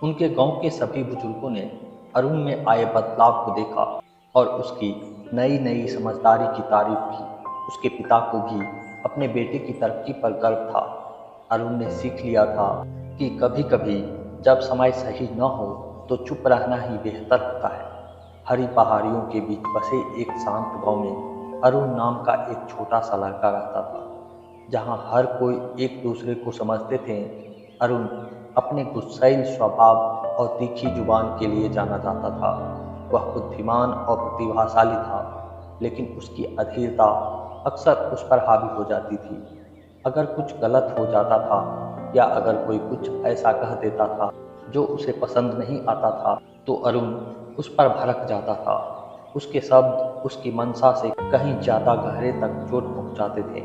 उनके गांव के सभी बुजुर्गों ने अरुण में आए बदलाव को देखा और उसकी नई नई समझदारी की तारीफ की। उसके पिता को भी अपने बेटे की तरक्की पर गर्व था। अरुण ने सीख लिया था कि कभी कभी जब समय सही न हो तो चुप रहना ही बेहतर होता है। हरी पहाड़ियों के बीच बसे एक शांत गांव में अरुण नाम का एक छोटा सा लड़का रहता था, जहां हर कोई एक दूसरे को समझते थे। अरुण अपने गुस्सैल स्वभाव और तीखी जुबान के लिए जाना जाता था। वह बुद्धिमान और प्रतिभाशाली था, लेकिन उसकी अधीरता अक्सर उस पर हावी हो जाती थी। अगर कुछ गलत हो जाता था या अगर कोई कुछ ऐसा कह देता था जो उसे पसंद नहीं आता था, तो अरुण उस पर भड़क जाता था। उसके शब्द उसकी मंशा से कहीं ज्यादा गहरे तक चोट पहुंचाते थे।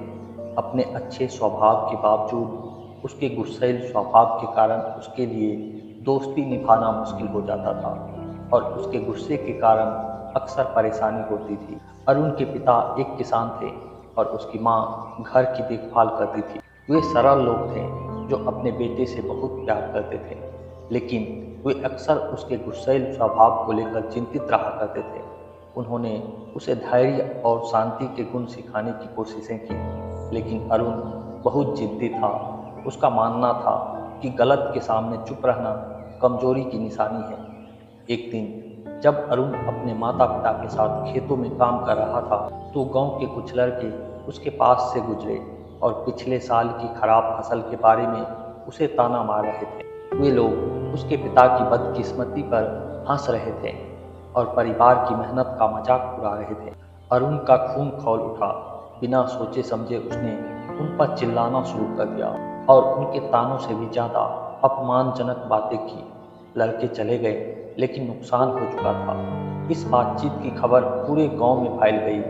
अपने अच्छे स्वभाव के बावजूद उसके गुस्सैल स्वभाव के कारण उसके लिए दोस्ती निभाना मुश्किल हो जाता था और उसके गुस्से के कारण अक्सर परेशानी होती थी। अरुण के पिता एक किसान थे और उसकी माँ घर की देखभाल करती थी। वे सरल लोग थे जो अपने बेटे से बहुत प्यार करते थे, लेकिन वे अक्सर उसके गुस्सैल स्वभाव को लेकर चिंतित रहा करते थे। उन्होंने उसे धैर्य और शांति के गुण सिखाने की कोशिशें की, लेकिन अरुण बहुत जिद्दी था। उसका मानना था कि गलत के सामने चुप रहना कमजोरी की निशानी है। एक दिन जब अरुण अपने माता पिता के साथ खेतों में काम कर रहा था, तो गांव के कुछ लड़के उसके पास से गुजरे और पिछले साल की खराब फसल के बारे में उसे ताना मार रहे थे। वे लोग उसके पिता की बदकिस्मती पर हंस रहे थे और परिवार की मेहनत का मजाक उड़ा रहे थे। अरुण का खून खौल उठा। बिना सोचे समझे उसने उन पर चिल्लाना शुरू कर दिया और उनके तानों से भी ज्यादा अपमानजनक बातें की। लड़के चले गए, लेकिन नुकसान हो चुका था। इस बातचीत की खबर पूरे गांव में फैल गई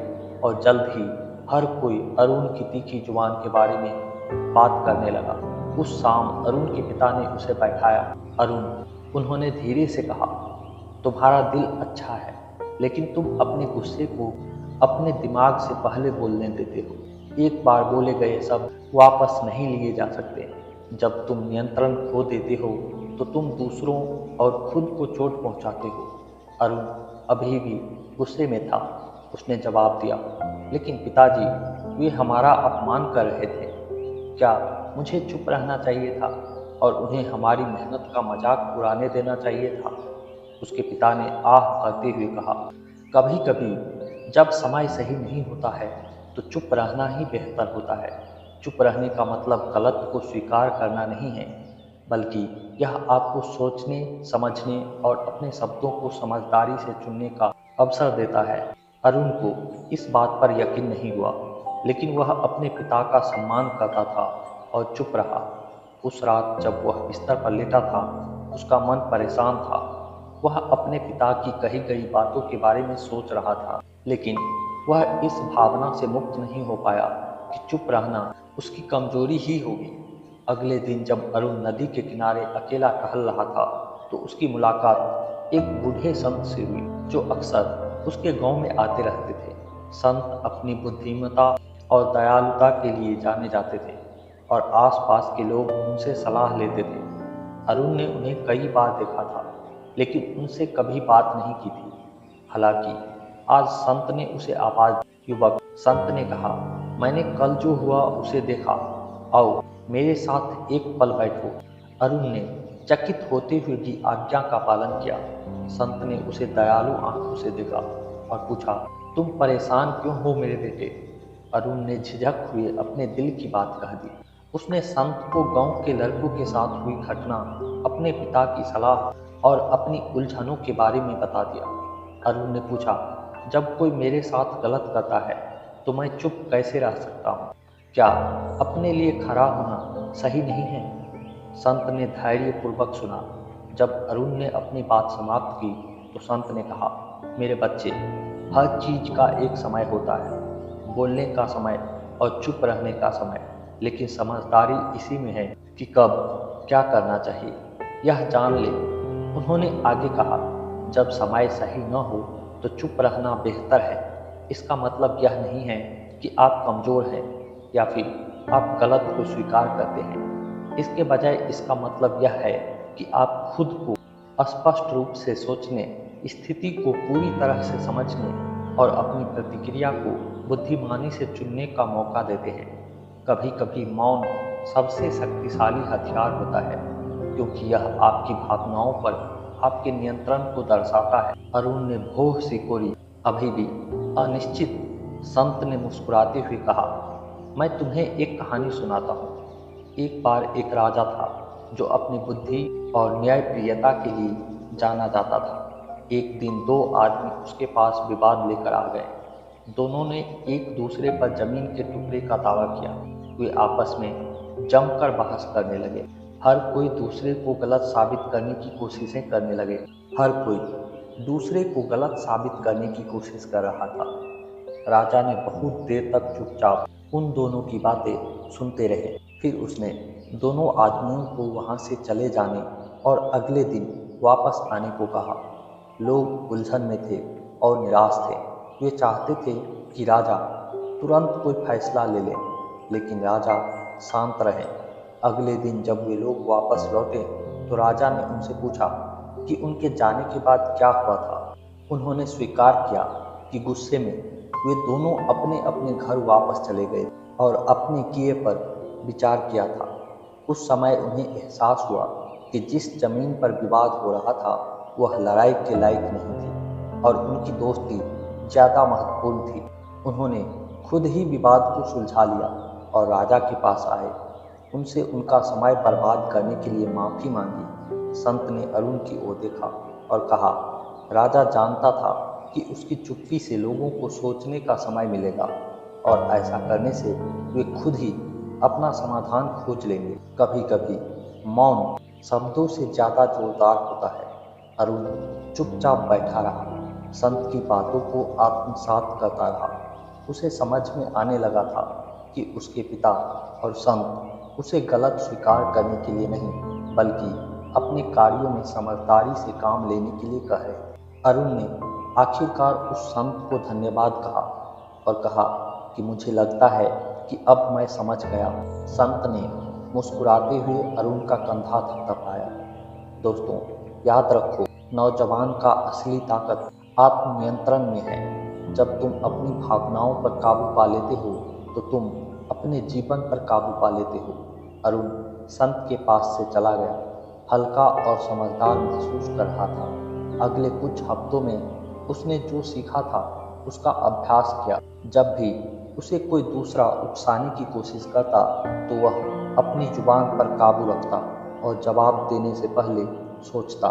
और जल्द ही हर कोई अरुण की तीखी जुबान के बारे में बात करने लगा। उस शाम अरुण के पिता ने उसे बैठाया। अरुण, उन्होंने धीरे से कहा, तुम्हारा दिल अच्छा है, लेकिन तुम अपने गुस्से को अपने दिमाग से पहले बोलने देते हो। एक बार बोले गए शब्द वापस नहीं लिए जा सकते। जब तुम नियंत्रण खो देते हो तो तुम दूसरों और खुद को चोट पहुंचाते हो। अरुण अभी भी गुस्से में था। उसने जवाब दिया, लेकिन पिताजी, वे हमारा अपमान कर रहे थे। क्या मुझे चुप रहना चाहिए था और उन्हें हमारी मेहनत का मजाक उड़ाने देना चाहिए था? उसके पिता ने आह भरते हुए कहा, कभी कभी जब समय सही नहीं होता है तो चुप रहना ही बेहतर होता है। चुप रहने का मतलब गलत को स्वीकार करना नहीं है, बल्कि यह आपको सोचने, समझने और अपने शब्दों को समझदारी से चुनने का अवसर देता है। अरुण को इस बात पर यकीन नहीं हुआ, लेकिन वह अपने पिता का सम्मान करता था और चुप रहा। उस रात जब वह बिस्तर पर लेटा था, उसका मन परेशान था। वह अपने पिता की कही गई बातों के बारे में सोच रहा था, लेकिन वह इस भावना से मुक्त नहीं हो पाया कि चुप रहना उसकी कमजोरी ही होगी। अगले दिन जब अरुण नदी के किनारे अकेला टहल रहा था, तो उसकी मुलाकात एक बूढ़े संत से हुई जो अक्सर उसके गांव में आते रहते थे। संत अपनी बुद्धिमत्ता और दयालुता के लिए जाने जाते थे और आसपास के लोग उनसे सलाह लेते थे। अरुण ने उन्हें कई बार देखा था, लेकिन उनसे कभी बात नहीं की थी। हालांकि आज संत ने उसे आवाज दी। युवक, संत ने कहा, मैंने कल जो हुआ उसे देखा। आओ मेरे साथ एक पल बैठो। अरुण ने चकित होते हुए भी आज्ञा का पालन किया। संत ने उसे दयालु आंखों से देखा और पूछा, तुम परेशान क्यों हो मेरे बेटे? अरुण ने झिझक हुए अपने दिल की बात कह दी। उसने संत को गांव के लड़कों के साथ हुई घटना, अपने पिता की सलाह और अपनी उलझनों के बारे में बता दिया। अरुण ने पूछा, जब कोई मेरे साथ गलत करता है तो मैं चुप कैसे रह सकता हूँ? क्या अपने लिए खड़ा होना सही नहीं है? संत ने धैर्यपूर्वक सुना। जब अरुण ने अपनी बात समाप्त की तो संत ने कहा, मेरे बच्चे, हर चीज का एक समय होता है, बोलने का समय और चुप रहने का समय। लेकिन समझदारी इसी में है कि कब क्या करना चाहिए, यह जान ले। उन्होंने आगे कहा, जब समय सही न हो तो चुप रहना बेहतर है। इसका मतलब यह नहीं है कि आप कमजोर हैं या फिर आप गलत को स्वीकार करते हैं। इसके बजाय इसका मतलब यह है कि आप खुद को स्पष्ट रूप से सोचने, स्थिति को पूरी तरह से समझने और अपनी प्रतिक्रिया को बुद्धिमानी से चुनने का मौका देते हैं। कभी कभी मौन सबसे शक्तिशाली हथियार होता है, क्योंकि यह आपकी भावनाओं पर आपके नियंत्रण को दर्शाता है। अरुण ने भौं सिकोड़ी, अभी भी अनिश्चित। संत ने मुस्कुराते हुए कहा, मैं तुम्हें एक कहानी सुनाता हूँ। एक बार एक राजा था जो अपनी बुद्धि और न्यायप्रियता के लिए जाना जाता था। एक दिन दो आदमी उसके पास विवाद लेकर आ गए। दोनों ने एक दूसरे पर जमीन के टुकड़े का दावा किया। वे आपस में जमकर बहस करने लगे। हर कोई दूसरे को गलत साबित करने की कोशिशें करने लगे। हर कोई दूसरे को गलत साबित करने की कोशिश कर रहा था। राजा ने बहुत देर तक चुपचाप उन दोनों की बातें सुनते रहे। फिर उसने दोनों आदमियों को वहां से चले जाने और अगले दिन वापस आने को कहा। लोग उलझन में थे और निराश थे। वे चाहते थे कि राजा तुरंत कोई फैसला ले ले, लेकिन राजा शांत रहे। अगले दिन जब वे लोग वापस लौटे तो राजा ने उनसे पूछा कि उनके जाने के बाद क्या हुआ था। उन्होंने स्वीकार किया कि गुस्से में वे दोनों अपने अपने घर वापस चले गए और अपने किए पर विचार किया था। उस समय उन्हें एहसास हुआ कि जिस जमीन पर विवाद हो रहा था वह लड़ाई के लायक नहीं थी और उनकी दोस्ती ज़्यादा महत्वपूर्ण थी। उन्होंने खुद ही विवाद को सुलझा लिया और राजा के पास आए। उनसे उनका समय बर्बाद करने के लिए माफ़ी मांगी। संत ने अरुण की ओर देखा और कहा, राजा जानता था कि उसकी चुप्पी से लोगों को सोचने का समय मिलेगा और ऐसा करने से वे खुद ही अपना समाधान खोज लेंगे। कभी कभी मौन शब्दों से ज़्यादा जोरदार होता है। अरुण चुपचाप बैठा रहा, संत की बातों को आत्मसात करता रहा। उसे समझ में आने लगा था कि उसके पिता और संत उसे गलत स्वीकार करने के लिए नहीं, बल्कि अपने कार्यों में समझदारी से काम लेने के लिए कह रहे। अरुण ने आखिरकार उस संत को धन्यवाद कहा और कहा कि मुझे लगता है कि अब मैं समझ गया। संत ने मुस्कुराते हुए अरुण का कंधा थपथपाया। दोस्तों, याद रखो, नौजवान का असली ताकत आत्मनियंत्रण में है। जब तुम अपनी भावनाओं पर काबू पा लेते हो तो तुम अपने जीवन पर काबू पा लेते हो। अरुण संत के पास से चला गया, हल्का और समझदार महसूस कर रहा था। अगले कुछ हफ्तों में उसने जो सीखा था उसका अभ्यास किया। जब भी उसे कोई दूसरा उकसाने की कोशिश करता तो वह अपनी जुबान पर काबू रखता और जवाब देने से पहले सोचता।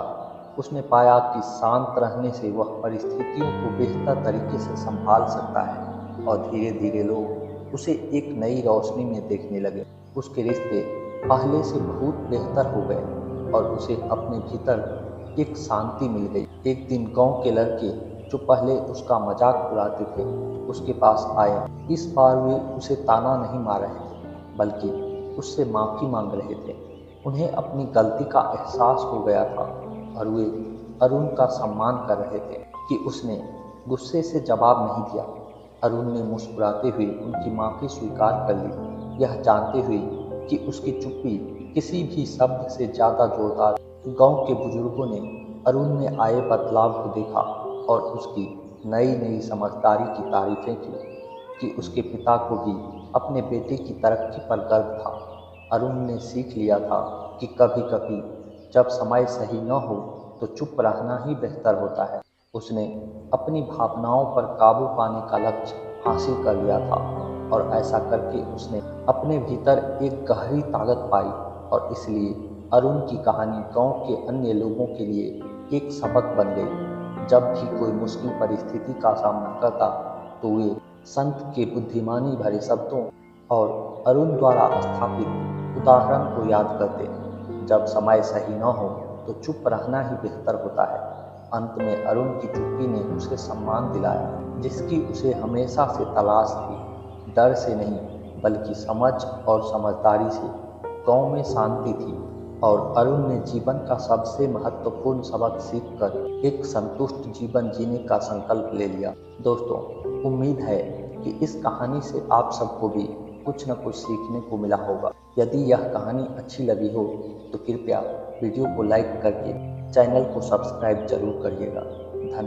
उसने पाया कि शांत रहने से वह परिस्थितियों को बेहतर तरीके से संभाल सकता है और धीरे धीरे लोग उसे एक नई रोशनी में देखने लगे। उसके रिश्ते पहले से बहुत बेहतर हो गए और उसे अपने भीतर एक शांति मिल गई। एक दिन गांव के लड़के जो पहले उसका मजाक उड़ाते थे उसके पास आए। इस बार वे उसे ताना नहीं मार रहे थे, बल्कि उससे माफ़ी मांग रहे थे। उन्हें अपनी गलती का एहसास हो गया था और वे अरुण का सम्मान कर रहे थे कि उसने गुस्से से जवाब नहीं दिया। अरुण ने मुस्कुराते हुए उनकी माफ़ी स्वीकार कर ली, यह जानते हुए कि उसकी चुप्पी किसी भी शब्द से ज़्यादा जोरदार। गांव के बुजुर्गों ने अरुण में आए बदलाव को देखा और उसकी नई नई समझदारी की तारीफें की कि उसके पिता को भी अपने बेटे की तरक्की पर गर्व था। अरुण ने सीख लिया था कि कभी कभी जब समय सही न हो तो चुप रहना ही बेहतर होता है। उसने अपनी भावनाओं पर काबू पाने का लक्ष्य हासिल कर लिया था और ऐसा करके उसने अपने भीतर एक गहरी ताकत पाई और इसलिए अरुण की कहानी गांव के अन्य लोगों के लिए एक सबक बन गई। जब भी कोई मुश्किल परिस्थिति का सामना करता तो वे संत के बुद्धिमानी भरे शब्दों और अरुण द्वारा स्थापित उदाहरण को याद करते। जब समय सही न हो तो चुप रहना ही बेहतर होता है। अंत में अरुण की चुप्पी ने उसे सम्मान दिलाया जिसकी उसे हमेशा से तलाश थी। डर से नहीं बल्कि समझ और समझदारी से गांव में शांति थी और अरुण ने जीवन का सबसे महत्वपूर्ण सबक सीखकर एक संतुष्ट जीवन जीने का संकल्प ले लिया। दोस्तों, उम्मीद है कि इस कहानी से आप सबको भी कुछ न कुछ सीखने को मिला होगा। यदि यह कहानी अच्छी लगी हो तो कृपया वीडियो को लाइक करके चैनल को सब्सक्राइब जरूर करिएगा।